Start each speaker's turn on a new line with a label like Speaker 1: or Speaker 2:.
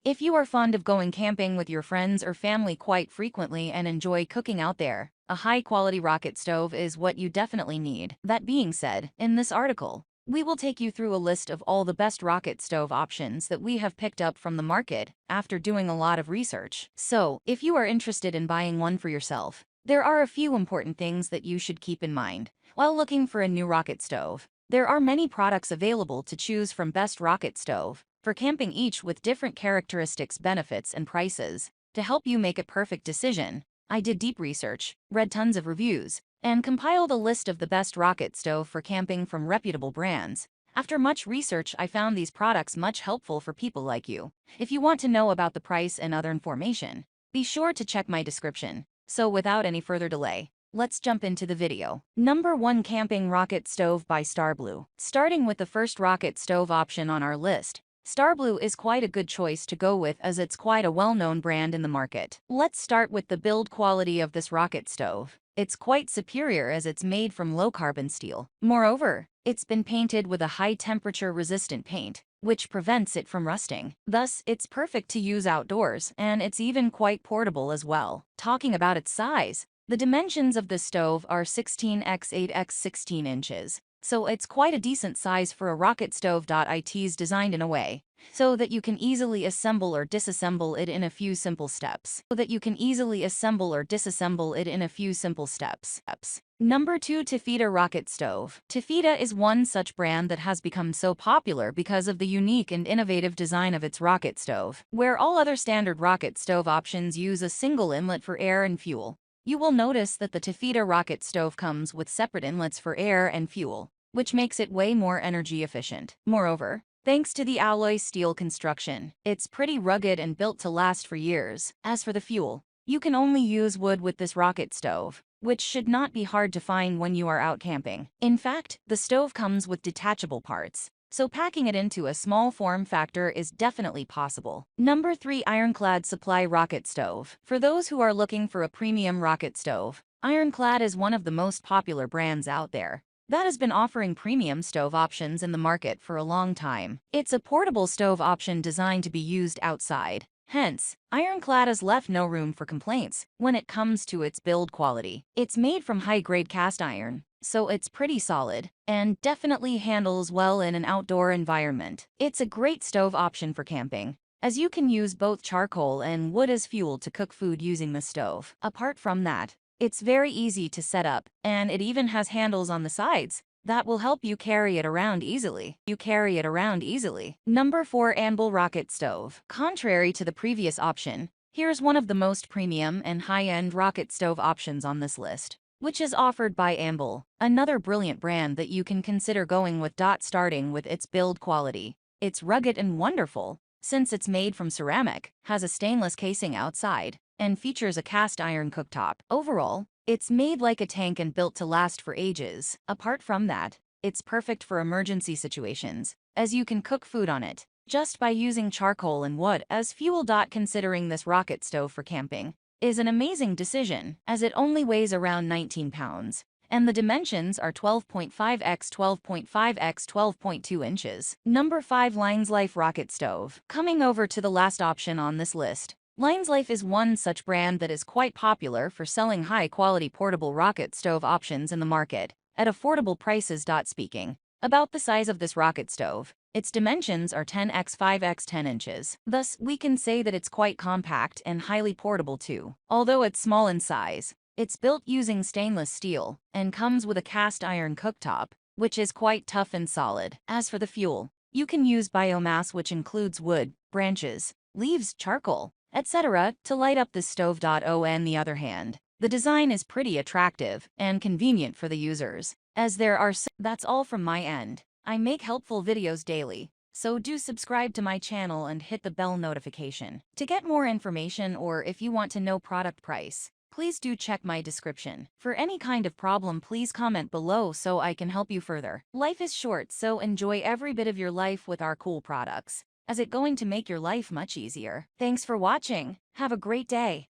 Speaker 1: If you are fond of going camping with your friends or family quite frequently and enjoy cooking out there, a high-quality rocket stove is what you definitely need. That being said, in this article, we will take you through a list of all the best rocket stove options that we have picked up from the market after doing a lot of research. So, if you are interested in buying one for yourself, there are a few important things that you should keep in mind while looking for a new rocket stove. There are many products available to choose from best rocket stove for camping, each with different characteristics, benefits, and prices. To help you make a perfect decision, I did deep research, read tons of reviews, and compiled a list of the best rocket stove for camping from reputable brands. After much research, I found these products much helpful for people like you. If you want to know about the price and other information, be sure to check my description. So without any further delay, let's jump into the video. Number 1. Camping Rocket Stove by Starblue. Starting with the first rocket stove option on our list, Starblue is quite a good choice to go with as it's quite a well-known brand in the market. Let's start with the build quality of this rocket stove. It's quite superior as it's made from low-carbon steel. Moreover, it's been painted with a high-temperature resistant paint, which prevents it from rusting. Thus, it's perfect to use outdoors, and it's even quite portable as well. Talking about its size, the dimensions of this stove are 16x8x16 inches. So it's quite a decent size for a rocket stove. It's designed in a way so that you can easily assemble or disassemble it in a few simple steps. Number 2. Tefita Rocket Stove. Tefita is one such brand that has become so popular because of the unique and innovative design of its rocket stove. Where all other standard rocket stove options use a single inlet for air and fuel, you will notice that the Tefita rocket stove comes with separate inlets for air and fuel, which makes it way more energy efficient. Moreover, thanks to the alloy steel construction, it's pretty rugged and built to last for years. As for the fuel, you can only use wood with this rocket stove, which should not be hard to find when you are out camping. In fact, the stove comes with detachable parts, so packing it into a small form factor is definitely possible. Number 3. Ironclad Supply Rocket Stove. For those who are looking for a premium rocket stove, Ironclad is one of the most popular brands out there that has been offering premium stove options in the market for a long time. It's a portable stove option designed to be used outside. Hence, Ironclad has left no room for complaints when it comes to its build quality. It's made from high-grade cast iron, so it's pretty solid and definitely handles well in an outdoor environment. It's a great stove option for camping, as you can use both charcoal and wood as fuel to cook food using the stove. Apart from that, it's very easy to set up, and it even has handles on the sides that will help you carry it around easily. Number 4. Anvil Rocket Stove. Contrary to the previous option, here's one of the most premium and high-end rocket stove options on this list, which is offered by Anvil, another brilliant brand that you can consider going with. Starting with its build quality, it's rugged and wonderful, since it's made from ceramic, has a stainless casing outside, and features a cast iron cooktop. Overall, it's made like a tank and built to last for ages. Apart from that, it's perfect for emergency situations, as you can cook food on it just by using charcoal and wood as fuel. Considering this rocket stove for camping is an amazing decision, as it only weighs around 19 pounds, and the dimensions are 12.5x 12.5x 12.2 inches. Number 5. Lions Life Rocket Stove. Coming over to the last option on this list, Lions Life is one such brand that is quite popular for selling high-quality portable rocket stove options in the market at affordable prices. Speaking about the size of this rocket stove, its dimensions are 10x 5x 10 inches. Thus, we can say that it's quite compact and highly portable too. Although it's small in size, it's built using stainless steel and comes with a cast iron cooktop, which is quite tough and solid. As for the fuel, you can use biomass, which includes wood, branches, leaves, charcoal, etc., to light up the stove. On the other hand, the design is pretty attractive and convenient for the users, as there are That's all from my end. I make helpful videos daily, so do subscribe to my channel and hit the bell notification to get more information, or if you want to know product price, please do check my description. For any kind of problem, please comment below so I can help you further. Life is short, so enjoy every bit of your life with our cool products, as it's going to make your life much easier. Thanks for watching. Have a great day.